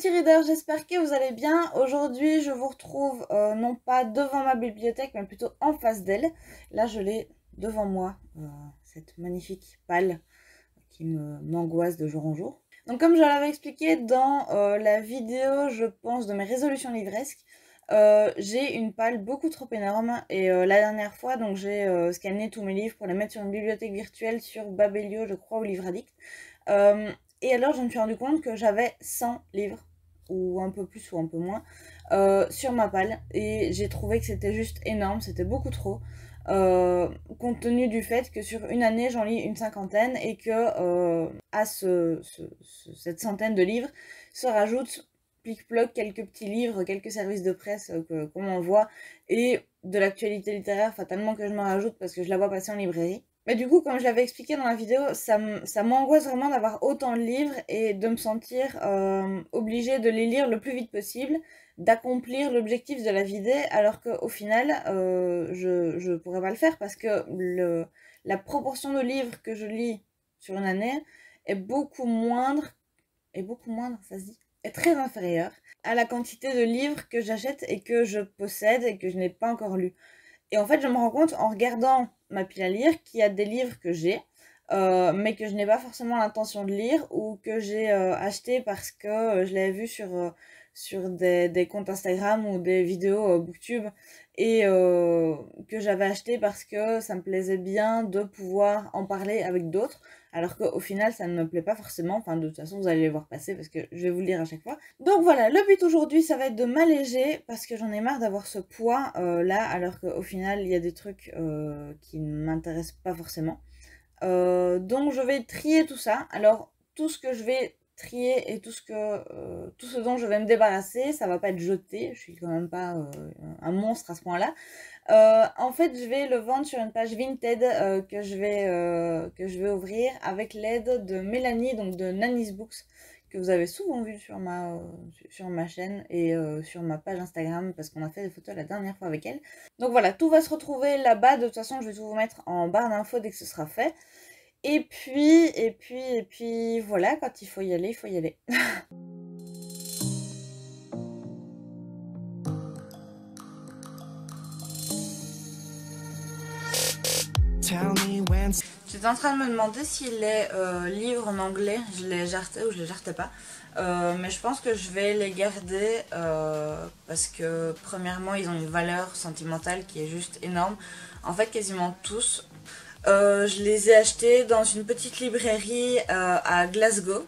petits readers, j'espère que vous allez bien. Aujourd'hui, je vous retrouve non pas devant ma bibliothèque, mais plutôt en face d'elle. Là, je l'ai devant moi, cette magnifique palle qui m'angoisse de jour en jour. Donc comme je l'avais expliqué dans la vidéo, je pense, de mes résolutions livresques, j'ai une palle beaucoup trop énorme et la dernière fois, donc j'ai scanné tous mes livres pour les mettre sur une bibliothèque virtuelle sur Babelio, je crois, ou Livre Addict. Et alors, je me suis rendu compte que j'avais 100 livres, ou un peu plus ou un peu moins, sur ma palle. Et j'ai trouvé que c'était juste énorme, c'était beaucoup trop. Compte tenu du fait que sur une année, j'en lis une cinquantaine et que à cette centaine de livres se rajoutent plic-ploc quelques petits livres, quelques services de presse qu'on m'envoie et de l'actualité littéraire, fatalement que je m'en rajoute parce que je la vois passer en librairie. Mais du coup, comme je l'avais expliqué dans la vidéo, ça m'angoisse vraiment d'avoir autant de livres et de me sentir obligée de les lire le plus vite possible, d'accomplir l'objectif de la vidéo, alors qu'au final, je pourrais pas le faire parce que la proportion de livres que je lis sur une année est beaucoup moindre, ça se dit, est très inférieure à la quantité de livres que j'achète et que je possède et que je n'ai pas encore lus. Et en fait, je me rends compte en regardant ma pile à lire qu'il y a des livres que j'ai, mais que je n'ai pas forcément l'intention de lire ou que j'ai acheté parce que je l'avais vu sur des comptes Instagram ou des vidéos Booktube et que j'avais acheté parce que ça me plaisait bien de pouvoir en parler avec d'autres, alors qu'au final ça ne me plaît pas forcément. Enfin, de toute façon vous allez les voir passer parce que je vais vous le dire à chaque fois. Donc voilà, le but aujourd'hui ça va être de m'alléger parce que j'en ai marre d'avoir ce poids là, alors qu'au final il y a des trucs qui ne m'intéressent pas forcément. Donc je vais trier tout ça. Alors tout ce que je vais trier et tout ce dont je vais me débarrasser, ça va pas être jeté, je suis quand même pas un monstre à ce point là. En fait je vais le vendre sur une page Vinted que je vais ouvrir avec l'aide de Mélanie, donc de Nanny's Books, que vous avez souvent vu sur ma chaîne et sur ma page Instagram parce qu'on a fait des photos la dernière fois avec elle. Donc voilà, tout va se retrouver là-bas. De toute façon je vais tout vous mettre en barre d'infos dès que ce sera fait. Et puis, voilà, quand il faut y aller, il faut y aller. J'étais en train de me demander si les livres en anglais, je les jartais ou je les jartais pas. Mais je pense que je vais les garder parce que premièrement, ils ont une valeur sentimentale qui est juste énorme. En fait, quasiment tous. Je les ai achetés dans une petite librairie à Glasgow.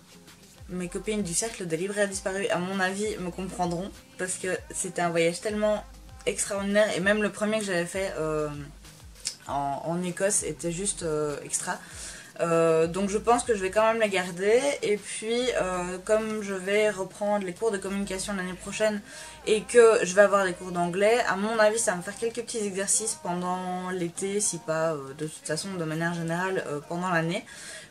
Mes copines du cercle des libraires disparus, à mon avis, me comprendront parce que c'était un voyage tellement extraordinaire et même le premier que j'avais fait en Écosse était juste extra. Donc je pense que je vais quand même les garder. Et puis comme je vais reprendre les cours de communication l'année prochaine et que je vais avoir des cours d'anglais, à mon avis ça va me faire quelques petits exercices pendant l'été, si pas de toute façon de manière générale pendant l'année.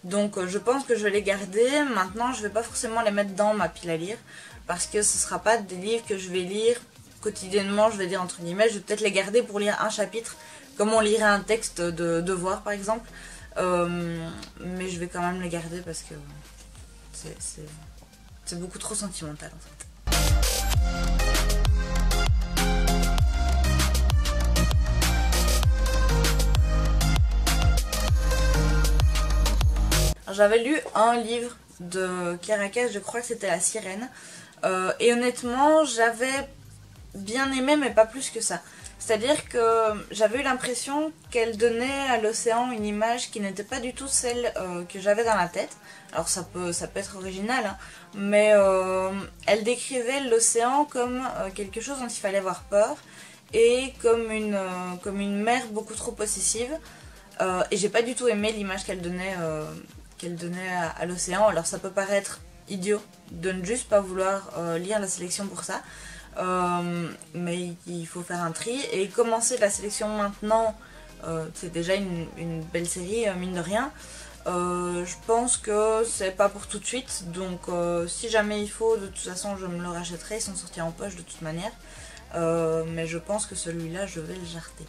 Donc je pense que je vais les garder. Maintenant je vais pas forcément les mettre dans ma pile à lire parce que ce sera pas des livres que je vais lire quotidiennement, je vais dire entre guillemets. Je vais peut-être les garder pour lire un chapitre comme on lirait un texte de devoir par exemple. Mais je vais quand même les garder parce que c'est beaucoup trop sentimental en fait. J'avais lu un livre de Caracat, je crois que c'était La Sirène, et honnêtement j'avais bien aimé mais pas plus que ça. C'est-à-dire que j'avais eu l'impression qu'elle donnait à l'océan une image qui n'était pas du tout celle que j'avais dans la tête. Alors ça peut être original, hein, mais elle décrivait l'océan comme quelque chose dont il fallait avoir peur et comme une mer beaucoup trop possessive. Et j'ai pas du tout aimé l'image qu'elle donnait à l'océan. Alors ça peut paraître idiot de ne juste pas vouloir lire la sélection pour ça. Mais il faut faire un tri et commencer la sélection maintenant, c'est déjà une belle série mine de rien. Je pense que c'est pas pour tout de suite, donc si jamais il faut, de toute façon je me le rachèterai, ils sont sortis en poche de toute manière, mais je pense que celui-là je vais le jarter.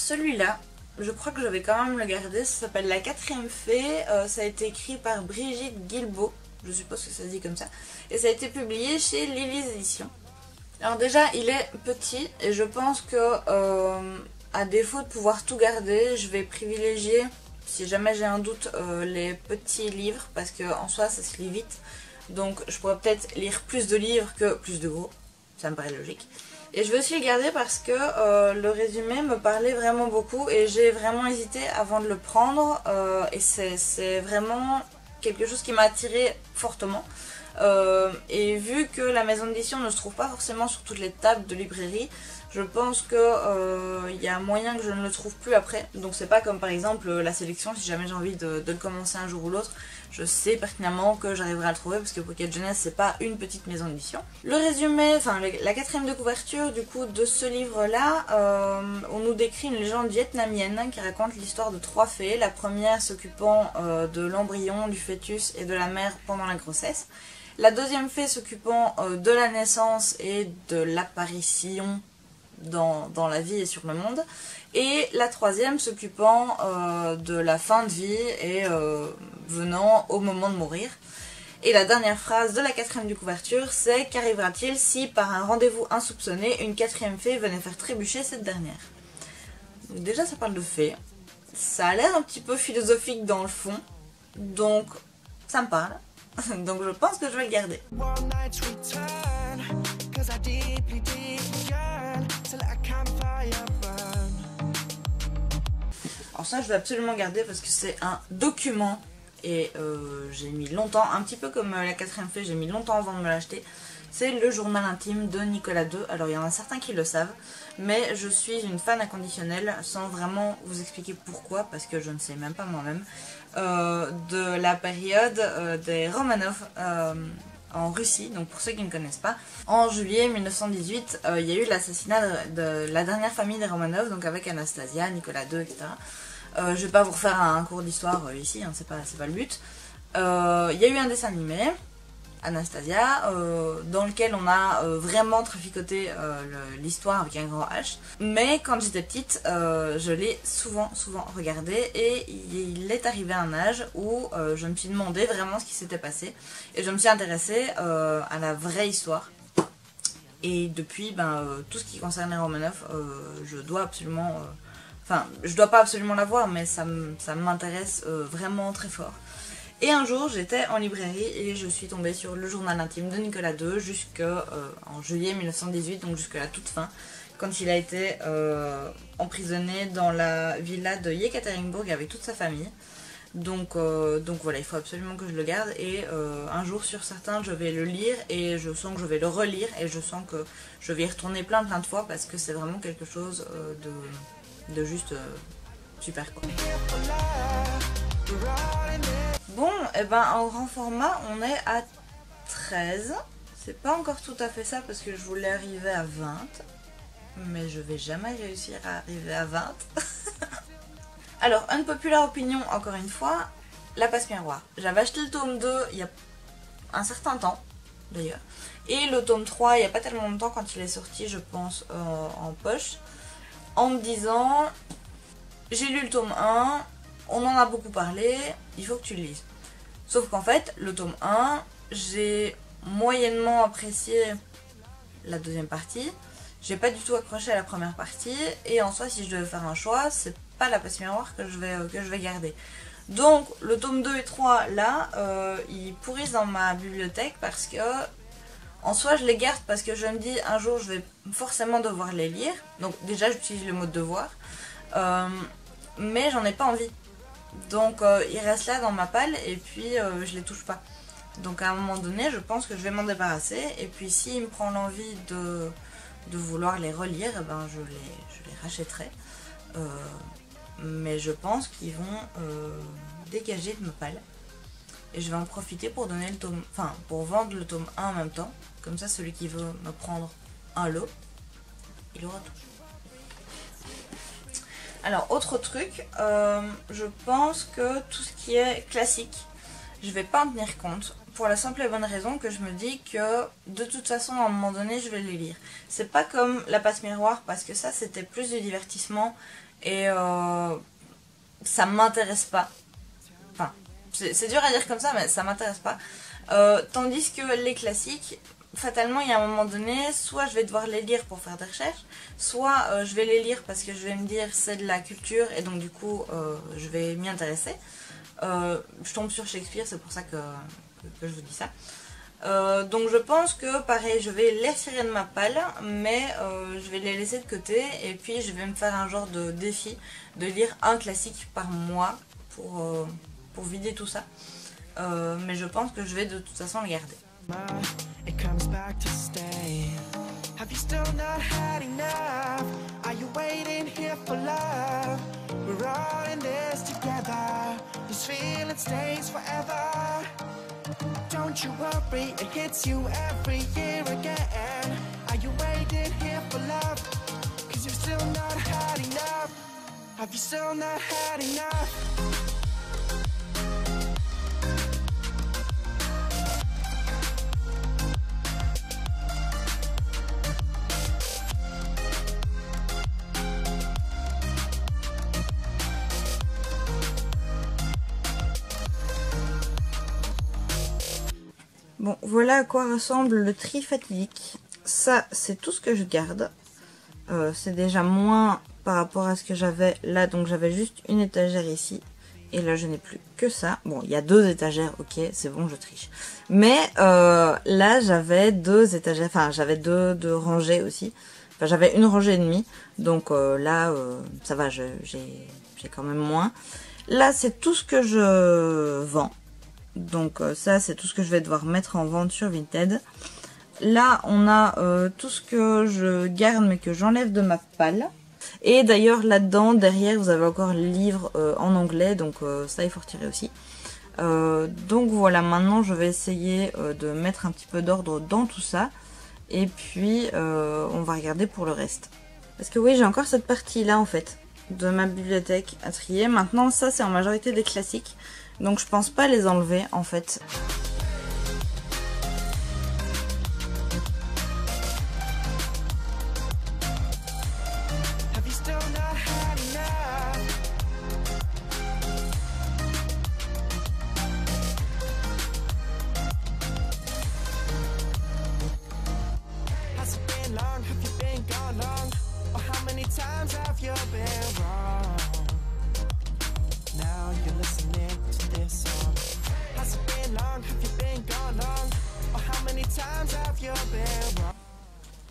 celui-là, je crois que je vais quand même le garder. Ça s'appelle La Quatrième Fée. Ça a été écrit par Brigitte Guilbeault. Je suppose que ça se dit comme ça. Et ça a été publié chez Lily's Éditions. Alors déjà, il est petit. Et je pense que, à défaut de pouvoir tout garder, je vais privilégier, si jamais j'ai un doute, les petits livres. Parce qu'en soi, ça se lit vite. Donc je pourrais peut-être lire plus de livres que plus de gros. Ça me paraît logique. Et je vais aussi le garder parce que le résumé me parlait vraiment beaucoup et j'ai vraiment hésité avant de le prendre. Et c'est vraiment quelque chose qui m'a attiré fortement. Et vu que la maison d'édition ne se trouve pas forcément sur toutes les tables de librairie, je pense que y a moyen que je ne le trouve plus après. Donc c'est pas comme par exemple la sélection, si jamais j'ai envie de le commencer un jour ou l'autre, je sais pertinemment que j'arriverai à le trouver parce que Pocket Jeunesse c'est pas une petite maison d'édition. Le résumé, enfin la quatrième de couverture du coup de ce livre là, on nous décrit une légende vietnamienne qui raconte l'histoire de 3 fées. La première s'occupant de l'embryon, du fœtus et de la mère pendant la grossesse. La deuxième fée s'occupant de la naissance et de l'apparition dans la vie et sur le monde. Et la troisième s'occupant de la fin de vie et venant au moment de mourir. Et la dernière phrase de la quatrième du couverture, c'est: qu'arrivera-t-il si par un rendez-vous insoupçonné, une quatrième fée venait faire trébucher cette dernière? Donc déjà ça parle de fées. Ça a l'air un petit peu philosophique dans le fond. Donc ça me parle. Donc je pense que je vais le garder. Alors ça je vais absolument garder parce que c'est un document. Et j'ai mis longtemps, un petit peu comme la quatrième fée, j'ai mis longtemps avant de me l'acheter. C'est le journal intime de Nicolas II. Alors il y en a certains qui le savent, mais je suis une fan inconditionnelle, sans vraiment vous expliquer pourquoi, parce que je ne sais même pas moi-même, de la période des Romanov en Russie. Donc pour ceux qui ne connaissent pas, en juillet 1918, il y a eu l'assassinat de la dernière famille des Romanov, donc avec Anastasia, Nicolas II, etc. Je vais pas vous refaire un cours d'histoire ici, hein, c'est pas le but. Il y a eu un dessin animé, Anastasia, dans lequel on a vraiment traficoté l'histoire avec un grand H. Mais quand j'étais petite, je l'ai souvent regardé et il est arrivé un âge où je me suis demandé vraiment ce qui s'était passé. Et je me suis intéressée à la vraie histoire. Et depuis, tout ce qui concerne les Romanov, je dois absolument... Enfin, je dois pas absolument la voir, mais ça m'intéresse vraiment très fort. Et un jour, j'étais en librairie et je suis tombée sur le journal intime de Nicolas II jusqu'en juillet 1918, donc jusqu'à la toute fin, quand il a été emprisonné dans la villa de Yekaterinbourg avec toute sa famille. Donc voilà, il faut absolument que je le garde et un jour sur certains, je vais le lire et je sens que je vais le relire et je sens que je vais y retourner plein de fois parce que c'est vraiment quelque chose de juste super quoi. Bon, et en grand format on est à 13. C'est pas encore tout à fait ça parce que je voulais arriver à 20. Mais je vais jamais réussir à arriver à 20. Alors, unpopular opinion, encore une fois, La Passe Miroir. J'avais acheté le tome 2 il y a un certain temps d'ailleurs. Et le tome 3 il n'y a pas tellement longtemps quand il est sorti, je pense, en poche. En me disant, j'ai lu le tome 1, on en a beaucoup parlé, il faut que tu le lises. Sauf qu'en fait, le tome 1, j'ai moyennement apprécié la deuxième partie, j'ai pas du tout accroché à la première partie, et en soi, si je devais faire un choix, c'est pas La Passe Miroir que je vais garder. Donc, le tome 2 et 3, là, ils pourrissent dans ma bibliothèque parce que... En soi, je les garde parce que je me dis un jour je vais forcément devoir les lire. Donc déjà, j'utilise le mot devoir. Mais j'en ai pas envie. Donc ils restent là dans ma palle et puis je les touche pas. Donc à un moment donné, je pense que je vais m'en débarrasser. Et puis s'il me prend l'envie de vouloir les relire, je les rachèterai. Mais je pense qu'ils vont dégager de ma palle. Et je vais en profiter pour donner le tome, pour vendre le tome 1 en même temps. Comme ça, celui qui veut me prendre un lot, il aura tout. Alors, autre truc, je pense que tout ce qui est classique, je vais pas en tenir compte. Pour la simple et bonne raison que je me dis que de toute façon, à un moment donné, je vais les lire. C'est pas comme La Passe Miroir, parce que ça, c'était plus du divertissement. et ça m'intéresse pas. Enfin, c'est dur à dire comme ça, mais ça m'intéresse pas. Tandis que les classiques, fatalement, il y a un moment donné, soit je vais devoir les lire pour faire des recherches, soit je vais les lire parce que je vais me dire c'est de la culture et donc du coup je vais m'y intéresser. Je tombe sur Shakespeare, c'est pour ça que je vous dis ça. Donc je pense que pareil, je vais les retirer de ma palle, mais je vais les laisser de côté et puis je vais me faire un genre de défi de lire un classique par mois pour vider tout ça. Mais je pense que je vais de toute façon le garder. It comes back to stay. Have you still not had enough? Are you waiting here for love? We're all in this together. This feeling stays forever. Don't you worry, it hits you every year again. Are you waiting here for love? 'Cause you've still not had enough. Have you still not had enough? Bon, voilà à quoi ressemble le tri fatidique. Ça, c'est tout ce que je garde. C'est déjà moins par rapport à ce que j'avais là. Donc j'avais juste une étagère ici. Et là, je n'ai plus que ça. Bon, il y a 2 étagères, ok, c'est bon, je triche. Mais là, j'avais 2 étagères. Enfin, j'avais deux rangées aussi. Enfin, j'avais une rangée et demie. Donc là, ça va, j'ai quand même moins. Là, c'est tout ce que je vends. Donc ça, c'est tout ce que je vais devoir mettre en vente sur Vinted. Là, on a tout ce que je garde mais que j'enlève de ma palle. Et d'ailleurs, là-dedans, derrière, vous avez encore le livre en anglais. Donc ça, il faut retirer aussi. Donc voilà, maintenant, je vais essayer de mettre un petit peu d'ordre dans tout ça. Et puis, on va regarder pour le reste. Parce que oui, j'ai encore cette partie-là, en fait, de ma bibliothèque à trier. Maintenant, ça, c'est en majorité des classiques. Donc je pense pas les enlever en fait.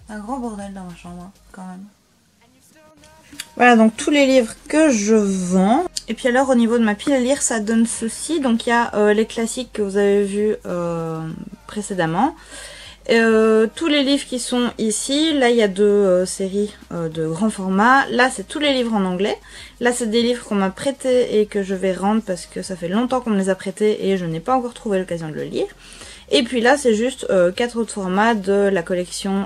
Un grand bordel dans ma chambre, quand même. Voilà, donc tous les livres que je vends. Et puis alors, au niveau de ma pile à lire, ça donne ceci. Donc il y a les classiques que vous avez vus précédemment. Tous les livres qui sont ici. Là, il y a 2 séries de grand format. Là, c'est tous les livres en anglais. Là, c'est des livres qu'on m'a prêtés et que je vais rendre parce que ça fait longtemps qu'on me les a prêtés et je n'ai pas encore trouvé l'occasion de le lire. Et puis là, c'est juste 4 autres formats de la collection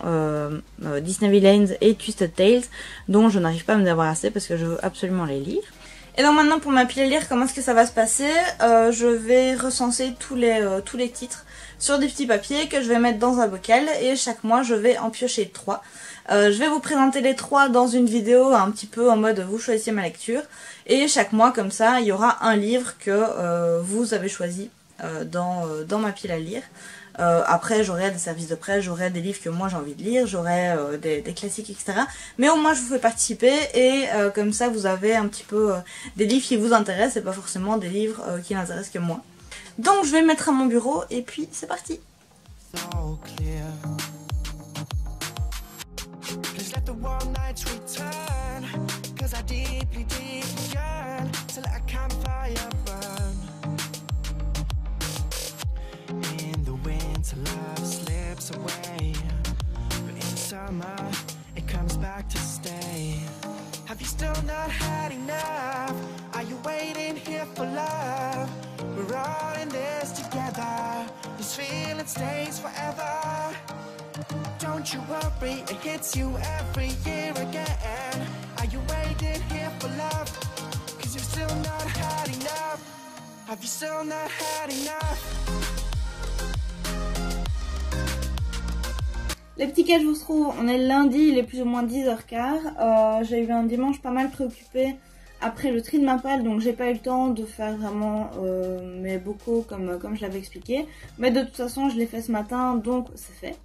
Disney Villains et Twisted Tales, dont je n'arrive pas à me débarrasser parce que je veux absolument les lire. Et donc maintenant, pour ma pile à lire, comment est-ce que ça va se passer? Je vais recenser tous les titres sur des petits papiers que je vais mettre dans un bocal et chaque mois, je vais en piocher 3. Je vais vous présenter les 3 dans une vidéo un petit peu en mode vous choisissez ma lecture. Et chaque mois, comme ça, il y aura un livre que vous avez choisi dans ma pile à lire. Après, j'aurai des services de presse, j'aurai des livres que moi j'ai envie de lire, j'aurai des classiques, etc. Mais au moins, je vous fais participer et comme ça, vous avez un petit peu des livres qui vous intéressent et pas forcément des livres qui n'intéressent que moi. Donc, je vais me mettre à mon bureau et puis c'est parti. Love slips away, but in summer it comes back to stay. Have you still not had enough? Are you waiting here for love? We're all in this together. This feeling stays forever. Don't you worry, it hits you every year again. Are you waiting here for love? 'Cause you've still not had enough. Have you still not had enough? Les petits cas, je vous retrouve, on est lundi, il est plus ou moins 10h15. J'ai eu un dimanche pas mal préoccupé après le tri de ma palle, donc j'ai pas eu le temps de faire vraiment mes bocaux comme je l'avais expliqué. Mais de toute façon, je l'ai fait ce matin, donc c'est fait.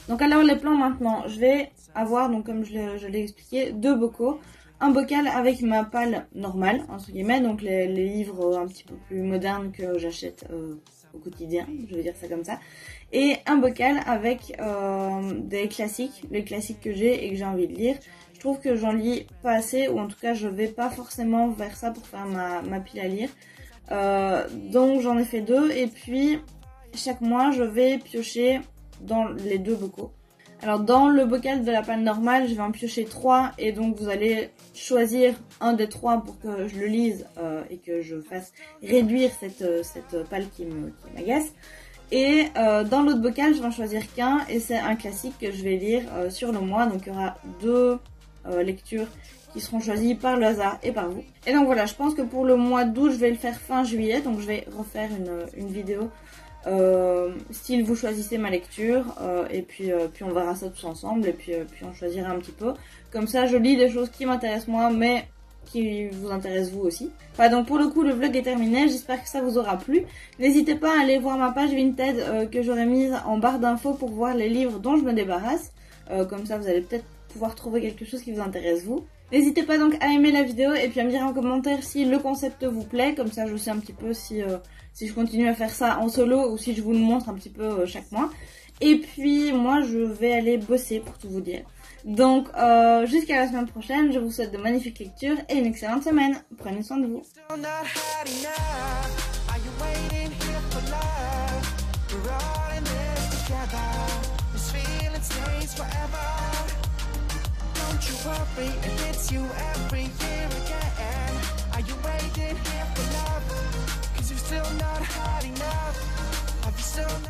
Donc alors les plans maintenant, je vais avoir, donc comme je l'ai expliqué, 2 bocaux. Un bocal avec ma palle normale, entre guillemets, donc les livres un petit peu plus modernes que j'achète au quotidien, je vais dire ça comme ça. Et un bocal avec des classiques, les classiques que j'ai et que j'ai envie de lire. Je trouve que j'en lis pas assez, ou en tout cas je vais pas forcément vers ça pour faire ma pile à lire. Donc j'en ai fait 2, et puis chaque mois je vais piocher dans les 2 bocaux. Alors dans le bocal de la palle normale, je vais en piocher 3, et donc vous allez choisir un des 3 pour que je le lise et que je fasse réduire cette palle qui m'agace. Et dans l'autre bocal, je vais en choisir qu'un, et c'est un classique que je vais lire sur le mois. Donc il y aura 2 lectures qui seront choisies par le hasard et par vous. Et donc voilà, je pense que pour le mois d'août, je vais le faire fin juillet, donc je vais refaire une vidéo style vous choisissez ma lecture, et puis on verra ça tous ensemble, et puis on choisira un petit peu. Comme ça, je lis des choses qui m'intéressent moi, mais qui vous intéressent vous aussi. Enfin, donc pour le coup, le vlog est terminé, j'espère que ça vous aura plu. N'hésitez pas à aller voir ma page Vinted que j'aurai mise en barre d'infos pour voir les livres dont je me débarrasse. Comme ça, vous allez peut-être pouvoir trouver quelque chose qui vous intéresse vous. N'hésitez pas donc à aimer la vidéo et puis à me dire en commentaire si le concept vous plaît, comme ça je sais un petit peu si je continue à faire ça en solo ou si je vous le montre un petit peu chaque mois. Et puis moi je vais aller bosser pour tout vous dire. Donc jusqu'à la semaine prochaine, je vous souhaite de magnifiques lectures et une excellente semaine. Prenez soin de vous. Don't you worry, it hits you every year again. Are you waiting here for love? 'Cause you've still not had enough. Have you still not